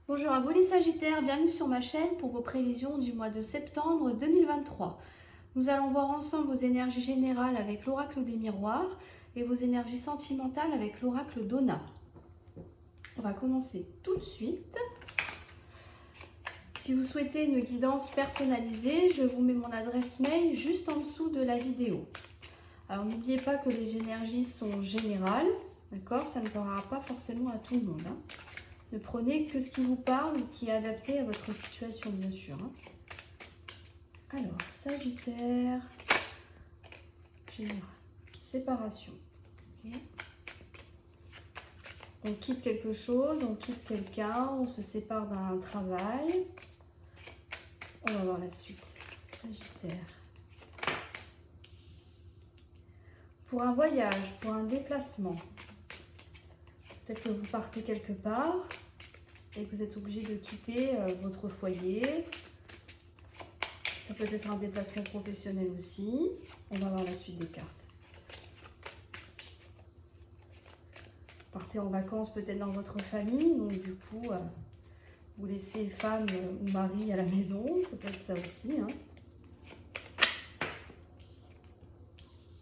Bonjour à vous les Sagittaires, bienvenue sur ma chaîne pour vos prévisions du mois de septembre 2023. Nous allons voir ensemble vos énergies générales avec l'oracle des miroirs et vos énergies sentimentales avec l'oracle d'Ona. On va commencer tout de suite. Si vous souhaitez une guidance personnalisée, je vous mets mon adresse mail juste en dessous de la vidéo. Alors n'oubliez pas que les énergies sont générales, d'accord? Ça ne parlera pas forcément à tout le monde, hein. Ne prenez que ce qui vous parle ou qui est adapté à votre situation, bien sûr, hein. Alors, Sagittaire, général, séparation. Okay. On quitte quelque chose, on quitte quelqu'un, on se sépare d'un travail. On va voir la suite. Sagittaire. Pour un voyage, pour un déplacement. Peut-être que vous partez quelque part et que vous êtes obligé de quitter votre foyer. Ça peut être un déplacement professionnel aussi. On va voir la suite des cartes. Vous partez en vacances peut-être dans votre famille, donc du coup, vous laissez femme ou mari à la maison. Ça peut être ça aussi, hein.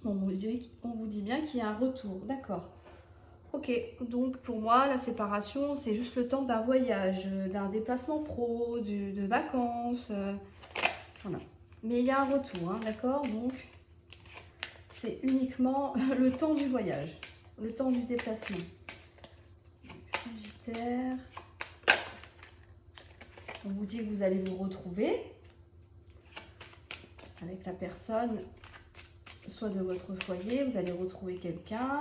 On vous dit bien qu'il y a un retour, d'accord. Ok, donc pour moi, la séparation, c'est juste le temps d'un voyage, d'un déplacement pro, de vacances, voilà. Mais il y a un retour, hein, d'accord? Donc, c'est uniquement le temps du voyage, le temps du déplacement. Donc, Sagittaire, on vous dit que vous allez vous retrouver avec la personne, soit de votre foyer, vous allez retrouver quelqu'un.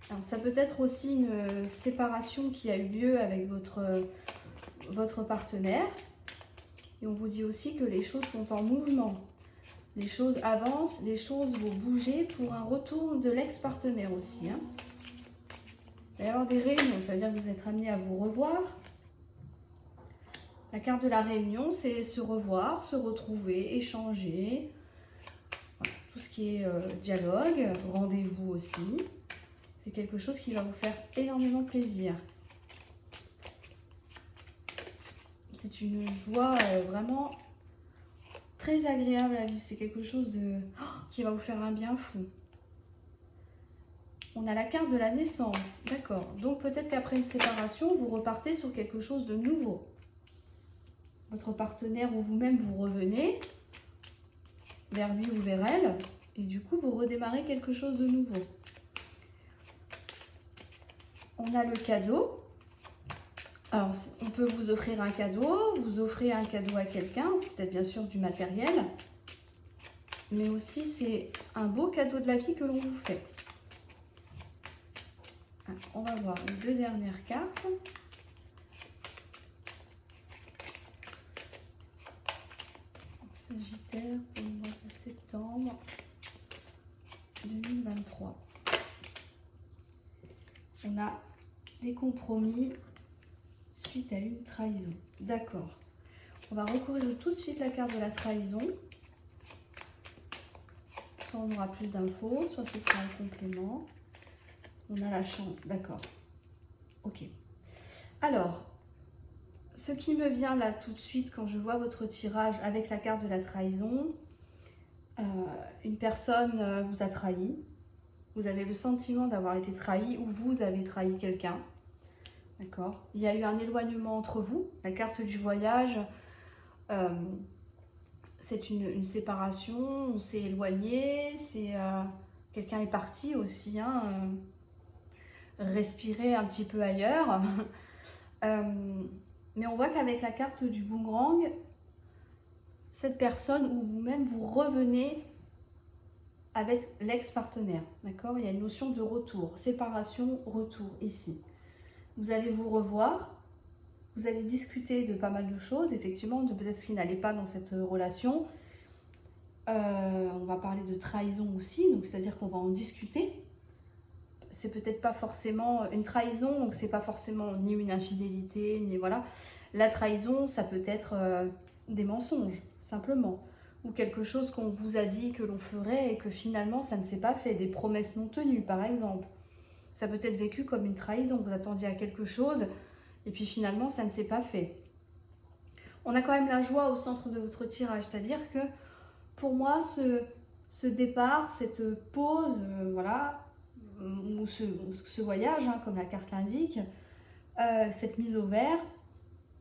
Alors, ça peut être aussi une séparation qui a eu lieu avec votre partenaire. Et on vous dit aussi que les choses sont en mouvement. Les choses avancent, les choses vont bouger pour un retour de l'ex-partenaire aussi, hein. Il va y avoir des réunions, ça veut dire que vous êtes amenés à vous revoir. La carte de la réunion, c'est se revoir, se retrouver, échanger. Voilà, tout ce qui est dialogue, rendez-vous aussi. C'est quelque chose qui va vous faire énormément plaisir. C'est une joie vraiment très agréable à vivre. C'est quelque chose qui va vous faire un bien fou. On a la carte de la naissance, d'accord. Donc peut-être qu'après une séparation, vous repartez sur quelque chose de nouveau. Votre partenaire ou vous-même, vous revenez vers lui ou vers elle. Et du coup, vous redémarrez quelque chose de nouveau. On a le cadeau. Alors, on peut vous offrir un cadeau, vous offrez un cadeau à quelqu'un, c'est peut-être bien sûr du matériel, mais aussi c'est un beau cadeau de la vie que l'on vous fait. Alors, on va voir les deux dernières cartes. Sagittaire pour le mois de septembre 2023. On a des compromis suite à une trahison. D'accord. On va recourir tout de suite la carte de la trahison. Soit on aura plus d'infos, soit ce sera un complément. On a la chance, d'accord. Ok. Alors, ce qui me vient là tout de suite quand je vois votre tirage avec la carte de la trahison, une personne vous a trahi. Vous avez le sentiment d'avoir été trahi ou vous avez trahi quelqu'un. D'accord. Il y a eu un éloignement entre vous. La carte du voyage, c'est une séparation. On s'est éloigné. Quelqu'un est parti aussi, hein, respirer un petit peu ailleurs. Mais on voit qu'avec la carte du boomerang, cette personne ou vous-même, vous revenez avec l'ex-partenaire. D'accord. Il y a une notion de retour. Séparation, retour ici. Vous allez vous revoir, vous allez discuter de pas mal de choses, effectivement, de peut-être ce qui n'allait pas dans cette relation. On va parler de trahison aussi, donc c'est-à-dire qu'on va en discuter. C'est peut-être pas forcément une trahison, donc c'est pas forcément ni une infidélité, ni voilà. La trahison, ça peut être des mensonges, simplement. Ou quelque chose qu'on vous a dit que l'on ferait et que finalement ça ne s'est pas fait, des promesses non tenues par exemple. Ça peut être vécu comme une trahison, vous attendiez à quelque chose Et puis finalement, ça ne s'est pas fait. On a quand même la joie au centre de votre tirage, c'est-à-dire que pour moi, ce départ, cette pause, voilà, ou ce voyage, hein, comme la carte l'indique, cette mise au vert,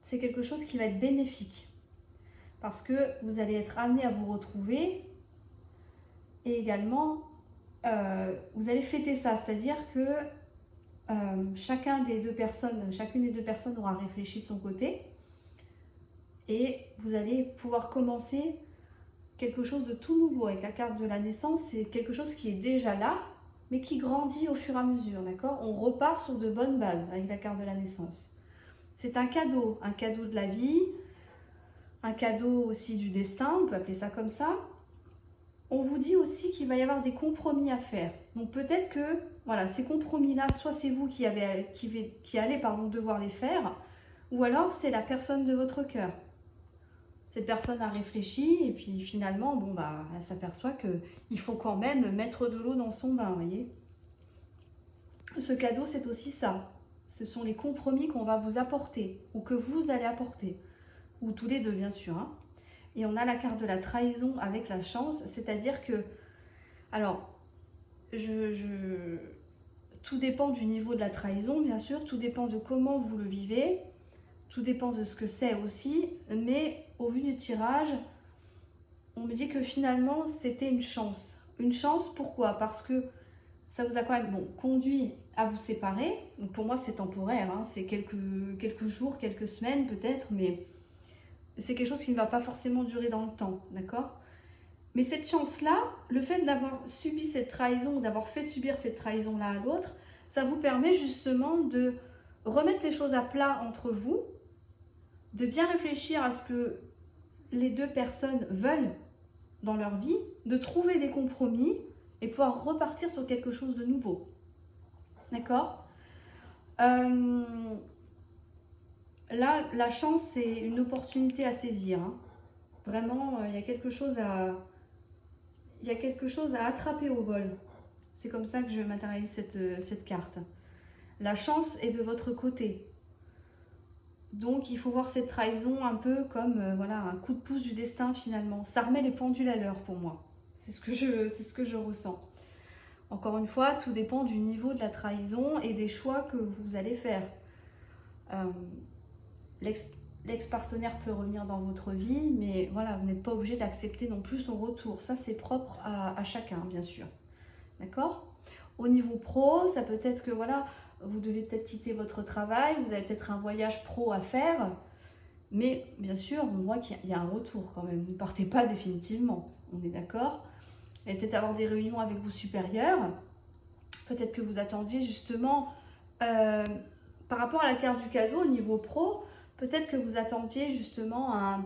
c'est quelque chose qui va être bénéfique. Parce que vous allez être amené à vous retrouver et également, vous allez fêter ça, c'est-à-dire que chacune des deux personnes aura réfléchi de son côté et vous allez pouvoir commencer quelque chose de tout nouveau. Avec la carte de la naissance, c'est quelque chose qui est déjà là, mais qui grandit au fur et à mesure, d'accord? On repart sur de bonnes bases avec la carte de la naissance. C'est un cadeau de la vie, un cadeau aussi du destin, on peut appeler ça comme ça. On vous dit aussi qu'il va y avoir des compromis à faire. Donc peut-être que voilà, ces compromis-là, soit c'est vous qui allez devoir les faire, ou alors c'est la personne de votre cœur. Cette personne a réfléchi et puis finalement, bon bah, elle s'aperçoit qu'il faut quand même mettre de l'eau dans son bain, vous voyez. Ce cadeau, c'est aussi ça. Ce sont les compromis qu'on va vous apporter ou que vous allez apporter, ou tous les deux bien sûr, hein. Et on a la carte de la trahison avec la chance, c'est-à-dire que, alors, tout dépend du niveau de la trahison, bien sûr, tout dépend de comment vous le vivez, tout dépend de ce que c'est aussi, mais au vu du tirage, on me dit que finalement, c'était une chance. Une chance, pourquoi? Parce que ça vous a quand même conduit à vous séparer. Donc pour moi, c'est temporaire, hein, c'est quelques jours, quelques semaines peut-être, mais c'est quelque chose qui ne va pas forcément durer dans le temps, d'accord? Mais cette chance-là, le fait d'avoir subi cette trahison ou d'avoir fait subir cette trahison-là à l'autre, ça vous permet justement de remettre les choses à plat entre vous, de bien réfléchir à ce que les deux personnes veulent dans leur vie, de trouver des compromis et pouvoir repartir sur quelque chose de nouveau. D'accord? Là, la chance, c'est une opportunité à saisir, hein. Vraiment, il y a quelque chose à attraper au vol. C'est comme ça que je matérialise cette carte. La chance est de votre côté. Donc, il faut voir cette trahison un peu comme voilà, un coup de pouce du destin finalement. Ça remet les pendules à l'heure pour moi. C'est ce que je ressens. Encore une fois, tout dépend du niveau de la trahison et des choix que vous allez faire. L'ex-partenaire peut revenir dans votre vie, mais voilà, vous n'êtes pas obligé d'accepter non plus son retour. Ça, c'est propre à chacun, bien sûr. D'accord? Au niveau pro, ça peut être que voilà, vous devez peut-être quitter votre travail, vous avez peut-être un voyage pro à faire, mais bien sûr, on voit qu'il y a un retour quand même. Ne partez pas définitivement, on est d'accord? Et peut-être avoir des réunions avec vos supérieurs. Peut-être que vous attendiez justement, par rapport à la carte du cadeau au niveau pro, peut-être que vous attendiez justement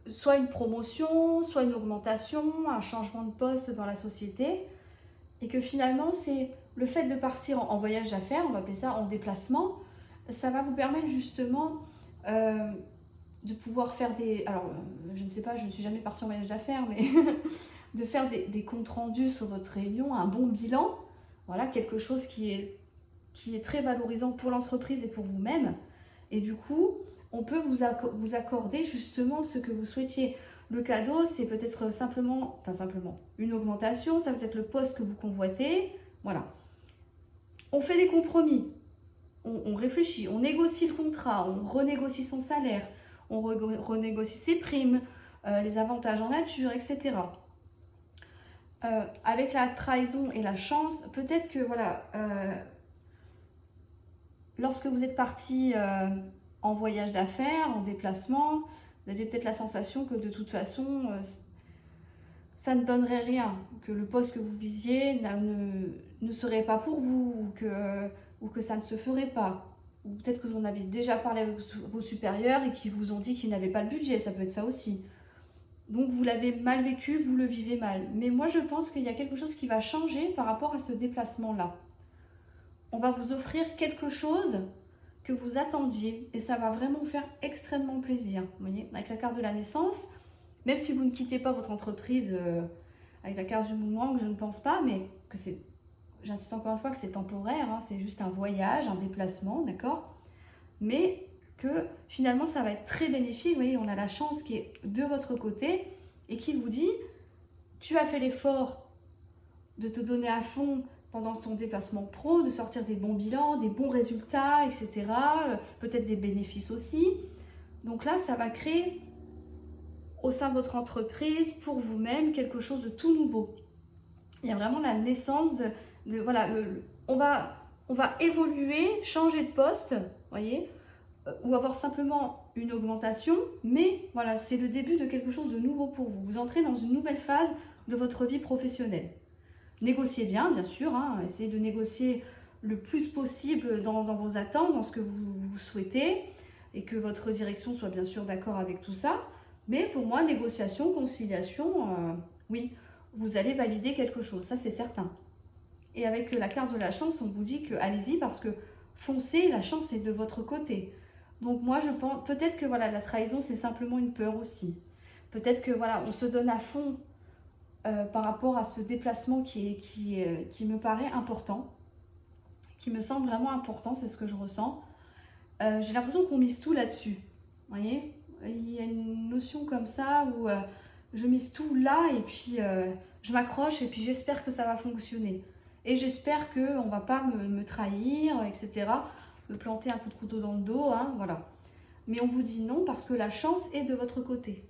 soit une promotion, soit une augmentation, un changement de poste dans la société, et que finalement c'est le fait de partir en voyage d'affaires, on va appeler ça en déplacement, ça va vous permettre justement de pouvoir faire des... Alors, je ne sais pas, je ne suis jamais partie en voyage d'affaires, mais de faire des comptes rendus sur votre réunion, un bon bilan, voilà, quelque chose qui est très valorisant pour l'entreprise et pour vous-même. Et du coup, on peut vous accorder justement ce que vous souhaitiez. Le cadeau, c'est peut-être simplement une augmentation, ça peut être le poste que vous convoitez, voilà. On fait des compromis, on réfléchit, on négocie le contrat, on renégocie son salaire, on renégocie ses primes, les avantages en nature, etc. Avec la trahison et la chance, peut-être que voilà, lorsque vous êtes parti en voyage d'affaires, en déplacement, vous avez peut-être la sensation que de toute façon, ça ne donnerait rien, que le poste que vous visiez ne serait pas pour vous, ou que ça ne se ferait pas. Ou peut-être que vous en avez déjà parlé avec vos supérieurs et qu'ils vous ont dit qu'ils n'avaient pas le budget, ça peut être ça aussi. Donc vous l'avez mal vécu, vous le vivez mal. Mais moi je pense qu'il y a quelque chose qui va changer par rapport à ce déplacement-là. On va vous offrir quelque chose que vous attendiez et ça va vraiment vous faire extrêmement plaisir. Vous voyez, avec la carte de la naissance, même si vous ne quittez pas votre entreprise avec la carte du boomerang, je ne pense pas, mais que j'insiste encore une fois que c'est temporaire, hein, c'est juste un voyage, un déplacement, d'accord? Mais que finalement, ça va être très bénéfique. Vous voyez, on a la chance qui est de votre côté et qui vous dit, tu as fait l'effort de te donner à fond pendant ton déplacement pro, de sortir des bons bilans, des bons résultats, etc. Peut-être des bénéfices aussi. Donc là, ça va créer au sein de votre entreprise, pour vous-même, quelque chose de tout nouveau. Il y a vraiment la naissance voilà, on va évoluer, changer de poste, voyez, ou avoir simplement une augmentation, mais voilà, c'est le début de quelque chose de nouveau pour vous. Vous entrez dans une nouvelle phase de votre vie professionnelle. Négociez bien sûr, hein, essayez de négocier le plus possible dans vos attentes, dans ce que vous souhaitez, et que votre direction soit bien sûr d'accord avec tout ça. Mais pour moi, négociation, conciliation, oui, vous allez valider quelque chose, ça c'est certain. Et avec la carte de la chance, on vous dit que allez-y parce que foncez, la chance est de votre côté. Donc moi je pense, peut-être que voilà, la trahison c'est simplement une peur aussi. Peut-être que voilà, on se donne à fond par rapport à ce déplacement qui me paraît important, qui me semble vraiment important, c'est ce que je ressens. J'ai l'impression qu'on mise tout là-dessus, vous voyez, il y a une notion comme ça où je mise tout là et puis je m'accroche et puis j'espère que ça va fonctionner. Et j'espère qu'on ne va pas me trahir, etc. Me planter un coup de couteau dans le dos, hein, voilà. Mais on vous dit non parce que la chance est de votre côté.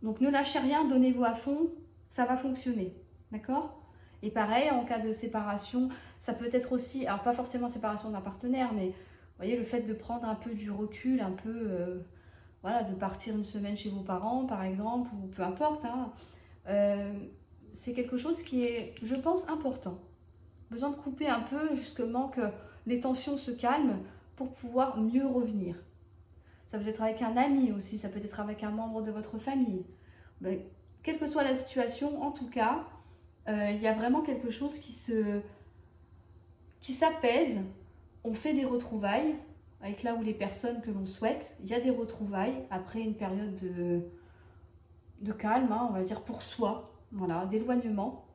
Donc ne lâchez rien, donnez-vous à fond, ça va fonctionner, d'accord? Et pareil, en cas de séparation, ça peut être aussi, alors pas forcément séparation d'un partenaire, mais vous voyez, le fait de prendre un peu du recul, un peu, voilà, de partir une semaine chez vos parents, par exemple, ou peu importe, hein, c'est quelque chose qui est, je pense, important. Besoin de couper un peu, justement, que les tensions se calment pour pouvoir mieux revenir. Ça peut être avec un ami aussi, ça peut être avec un membre de votre famille. Mais, quelle que soit la situation, en tout cas, il y a vraiment quelque chose qui s'apaise. On fait des retrouvailles avec là où les personnes que l'on souhaite. Il y a des retrouvailles après une période de calme, hein, on va dire pour soi, voilà, d'éloignement.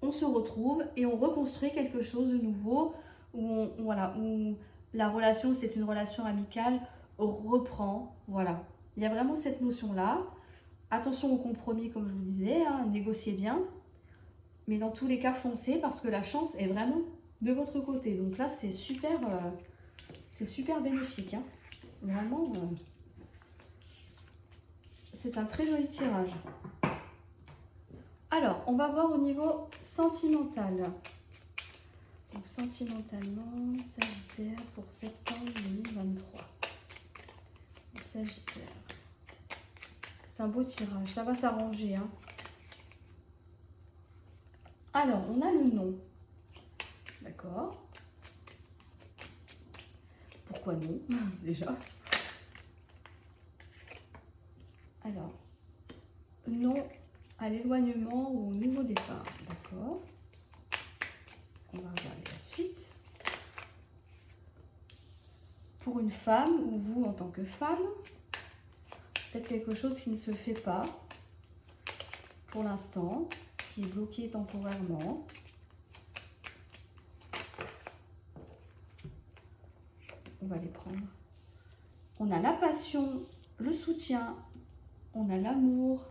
On se retrouve et on reconstruit quelque chose de nouveau où, voilà, où la relation, c'est une relation amicale, reprend. Voilà. Il y a vraiment cette notion-là. Attention au compromis, comme je vous disais, hein, négociez bien. Mais dans tous les cas, foncez parce que la chance est vraiment de votre côté. Donc là, c'est super bénéfique. Hein. Vraiment, c'est un très joli tirage. Alors, on va voir au niveau sentimental. Donc, sentimentalement, Sagittaire pour septembre 2023. Sagittaire. C'est un beau tirage, ça va s'arranger. Hein. Alors, on a le nom. D'accord. Pourquoi non, déjà? Alors, non à l'éloignement ou au nouveau départ. D'accord. On va regarder la suite. Pour une femme, ou vous en tant que femme, peut-être quelque chose qui ne se fait pas pour l'instant, qui est bloqué temporairement. On va les prendre. On a la passion, le soutien, on a l'amour.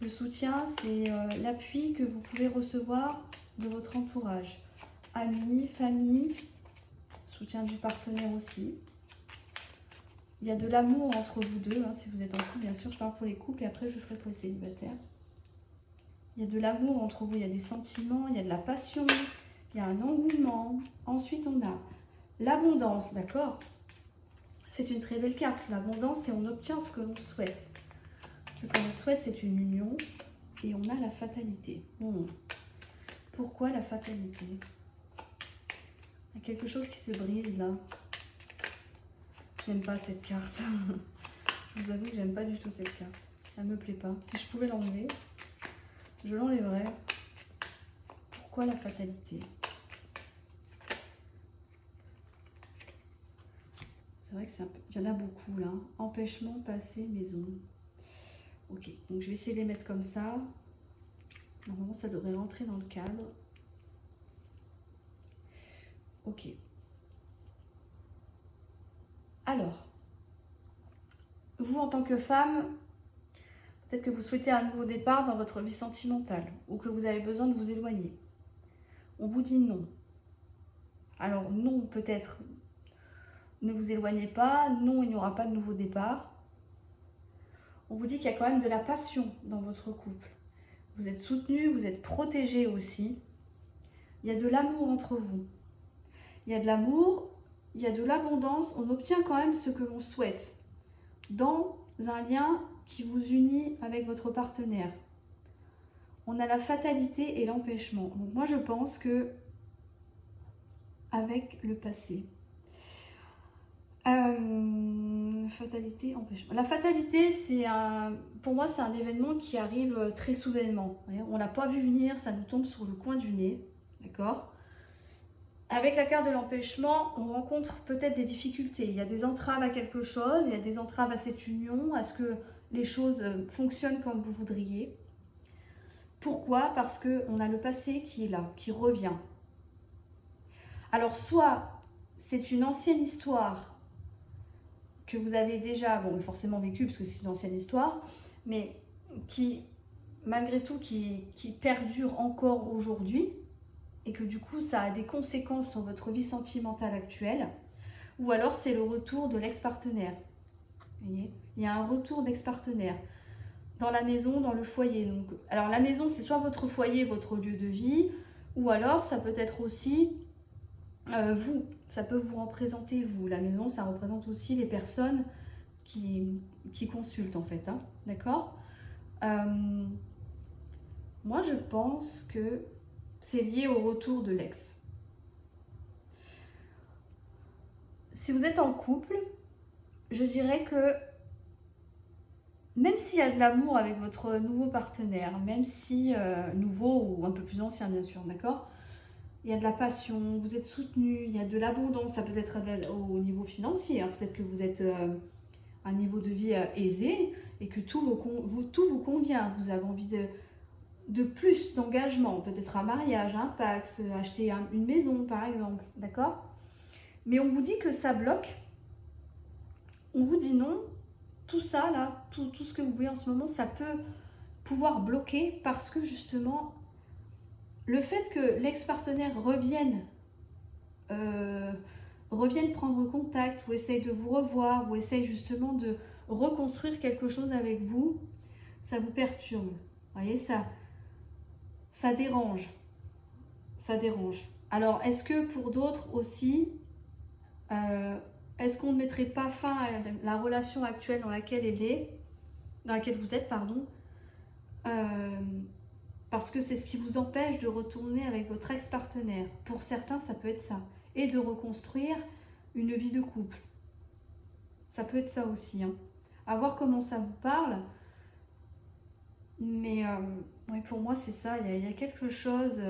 Le soutien, c'est l'appui que vous pouvez recevoir de votre entourage. Amis, famille, soutien du partenaire aussi. Il y a de l'amour entre vous deux, hein, si vous êtes en couple, bien sûr. Je parle pour les couples et après je ferai pour les célibataires. Il y a de l'amour entre vous, il y a des sentiments, il y a de la passion, il y a un engouement. Ensuite, on a l'abondance, d'accord? C'est une très belle carte. L'abondance, c'est on obtient ce que l'on souhaite. Ce que l'on souhaite, c'est une union. Et on a la fatalité. Pourquoi la fatalité? Il y a quelque chose qui se brise là. Je n'aime pas cette carte. Je vous avoue que j'aime pas du tout cette carte. Elle me plaît pas. Si je pouvais l'enlever, je l'enlèverais. Pourquoi la fatalité? C'est vrai que c'est un peu... Il y en a beaucoup là. Empêchement, passé, maison. Ok, donc je vais essayer de les mettre comme ça. Normalement, ça devrait rentrer dans le cadre. Ok. Alors, vous en tant que femme, peut-être que vous souhaitez un nouveau départ dans votre vie sentimentale ou que vous avez besoin de vous éloigner. On vous dit non. Alors non, peut-être ne vous éloignez pas, non, il n'y aura pas de nouveau départ. On vous dit qu'il y a quand même de la passion dans votre couple. Vous êtes soutenu, vous êtes protégé aussi. Il y a de l'amour entre vous. Il y a de l'amour, il y a de l'abondance. On obtient quand même ce que l'on souhaite dans un lien qui vous unit avec votre partenaire. On a la fatalité et l'empêchement. Donc moi je pense que avec le passé. Fatalité, empêchement. La fatalité, pour moi, c'est un événement qui arrive très soudainement. On l'a pas vu venir, ça nous tombe sur le coin du nez, d'accord? Avec la carte de l'empêchement, on rencontre peut-être des difficultés. Il y a des entraves à quelque chose, il y a des entraves à cette union, à ce que les choses fonctionnent comme vous voudriez. Pourquoi? Parce qu'on a le passé qui est là, qui revient. Alors, soit c'est une ancienne histoire que vous avez déjà, bon, forcément vécu, parce que c'est une ancienne histoire, mais qui, malgré tout, qui perdure encore aujourd'hui, et que du coup, ça a des conséquences sur votre vie sentimentale actuelle, ou alors c'est le retour de l'ex-partenaire. Vous voyez, il y a un retour d'ex-partenaire dans la maison, dans le foyer. Donc, alors la maison, c'est soit votre foyer, votre lieu de vie, ou alors ça peut être aussi vous, ça peut vous représenter vous. La maison, ça représente aussi les personnes qui consultent en fait, hein, d'accord? Moi, je pense que c'est lié au retour de l'ex. Si vous êtes en couple, je dirais que même s'il y a de l'amour avec votre nouveau partenaire, même si nouveau ou un peu plus ancien bien sûr, d'accord? Il y a de la passion, vous êtes soutenu, il y a de l'abondance, ça peut être au niveau financier, hein. Peut-être que vous êtes à un niveau de vie aisé et que tout vous convient, vous avez envie de plus d'engagement, peut-être un mariage, un Pacs, acheter une maison par exemple, d'accord? Mais on vous dit que ça bloque, on vous dit non, tout ça là, tout ce que vous voyez en ce moment, ça peut pouvoir bloquer parce que justement, le fait que l'ex-partenaire revienne prendre contact ou essaye de vous revoir ou essaye justement de reconstruire quelque chose avec vous, ça vous perturbe. Vous voyez, ça dérange. Ça dérange. Alors, est-ce que pour d'autres aussi, est-ce qu'on ne mettrait pas fin à la relation actuelle dans laquelle vous êtes, pardon, parce que c'est ce qui vous empêche de retourner avec votre ex-partenaire. Pour certains, ça peut être ça. Et de reconstruire une vie de couple. Ça peut être ça aussi, hein. À voir comment ça vous parle. Mais ouais, pour moi, c'est ça. Il y a quelque chose...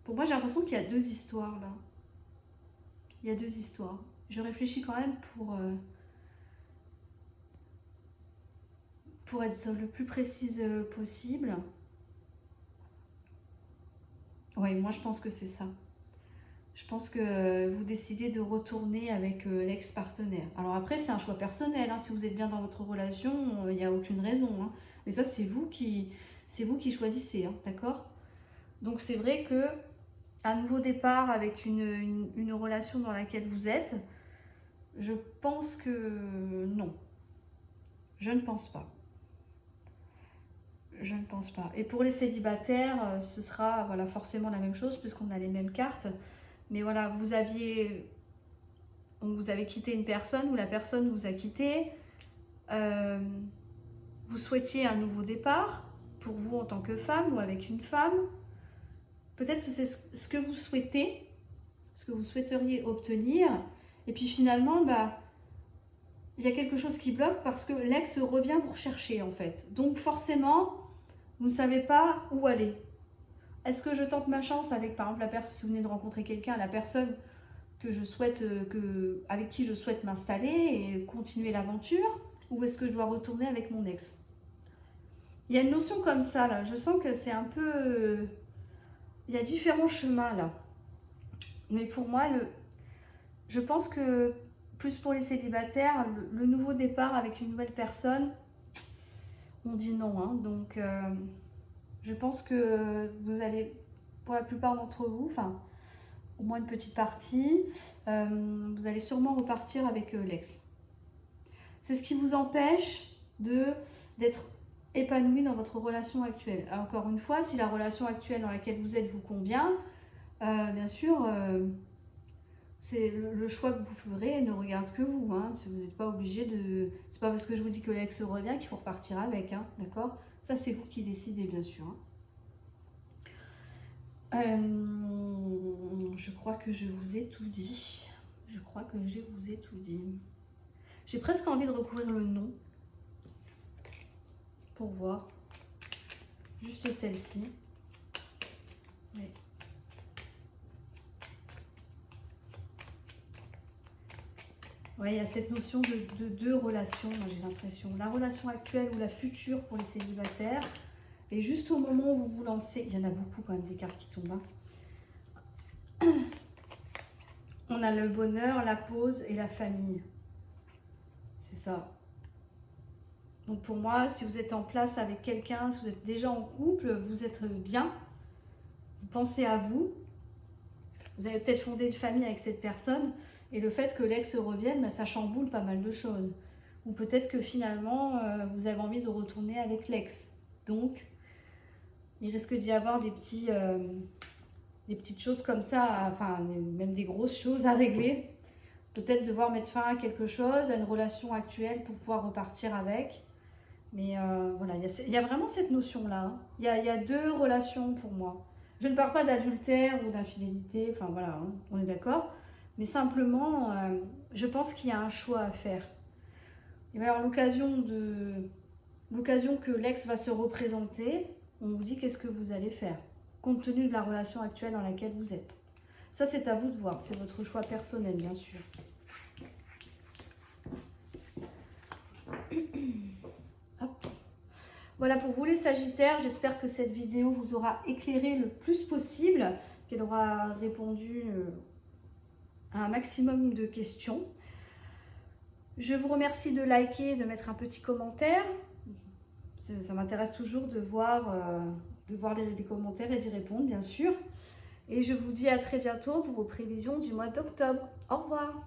Pour moi, j'ai l'impression qu'il y a deux histoires, là. Il y a deux histoires. Je réfléchis quand même pour être le plus précise possible. Oui, moi, je pense que c'est ça. Je pense que vous décidez de retourner avec l'ex-partenaire. Alors après, c'est un choix personnel, hein. Si vous êtes bien dans votre relation, il n'y a aucune raison, hein. Mais ça, c'est vous qui choisissez, hein, d'accord? Donc c'est vrai que un nouveau départ avec une relation dans laquelle vous êtes, je pense que non. Je ne pense pas. Je ne pense pas. Et pour les célibataires, ce sera voilà, forcément la même chose puisqu'on a les mêmes cartes. Mais voilà, vous avez quitté une personne ou la personne vous a quitté. Vous souhaitiez un nouveau départ pour vous en tant que femme ou avec une femme. Peut-être que c'est ce que vous souhaitez, ce que vous souhaiteriez obtenir. Et puis finalement, il y a quelque chose qui bloque parce que l'ex revient vous rechercher en fait. Donc forcément, vous ne savez pas où aller. Est-ce que je tente ma chance avec, par exemple, la personne, si vous venez de rencontrer quelqu'un, la personne que je souhaite, avec qui je souhaite m'installer et continuer l'aventure, ou est-ce que je dois retourner avec mon ex? Il y a une notion comme ça, là. Je sens que c'est un peu... il y a différents chemins, là. Mais pour moi, je pense que, plus pour les célibataires, le nouveau départ avec une nouvelle personne, on dit non. Hein. Donc, je pense que vous allez, pour la plupart d'entre vous, enfin, au moins une petite partie, vous allez sûrement repartir avec l'ex. C'est ce qui vous empêche d'être épanoui dans votre relation actuelle. Alors, encore une fois, si la relation actuelle dans laquelle vous êtes vous convient, bien sûr, c'est le choix que vous ferez ne regarde que vous. Hein. Si vous n'êtes pas obligé de... C'est pas parce que je vous dis que l'ex revient qu'il faut repartir avec, hein, d'accord? Ça, c'est vous qui décidez, bien sûr. Hein. Je crois que je vous ai tout dit. Je crois que je vous ai tout dit. J'ai presque envie de recouvrir le nom pour voir. Juste celle-ci. Oui. Oui, il y a cette notion de deux relations, moi j'ai l'impression. La relation actuelle ou la future pour les célibataires. Et juste au moment où vous vous lancez, il y en a beaucoup quand même des cartes qui tombent. Hein. On a le bonheur, la pause et la famille. C'est ça. Donc pour moi, si vous êtes en place avec quelqu'un, si vous êtes déjà en couple, vous êtes bien. Vous pensez à vous. Vous avez peut-être fondé une famille avec cette personne. Et le fait que l'ex revienne, bah, ça chamboule pas mal de choses. Ou peut-être que finalement, vous avez envie de retourner avec l'ex. Donc, il risque d'y avoir des petites choses comme ça, enfin même des grosses choses à régler. Peut-être devoir mettre fin à quelque chose, à une relation actuelle pour pouvoir repartir avec. Mais voilà, il y a vraiment cette notion-là. Hein. Il y a deux relations pour moi. Je ne parle pas d'adultère ou d'infidélité, enfin voilà, hein, on est d'accord. Mais simplement, je pense qu'il y a un choix à faire. Il va y avoir l'occasion que l'ex va se représenter. On vous dit qu'est-ce que vous allez faire, compte tenu de la relation actuelle dans laquelle vous êtes. Ça, c'est à vous de voir. C'est votre choix personnel, bien sûr. Hop. Voilà pour vous les Sagittaires. J'espère que cette vidéo vous aura éclairé le plus possible, qu'elle aura répondu à un maximum de questions. Je vous remercie de liker et de mettre un petit commentaire. Ça m'intéresse toujours de voir les commentaires et d'y répondre, bien sûr. Et je vous dis à très bientôt pour vos prévisions du mois d'octobre. Au revoir!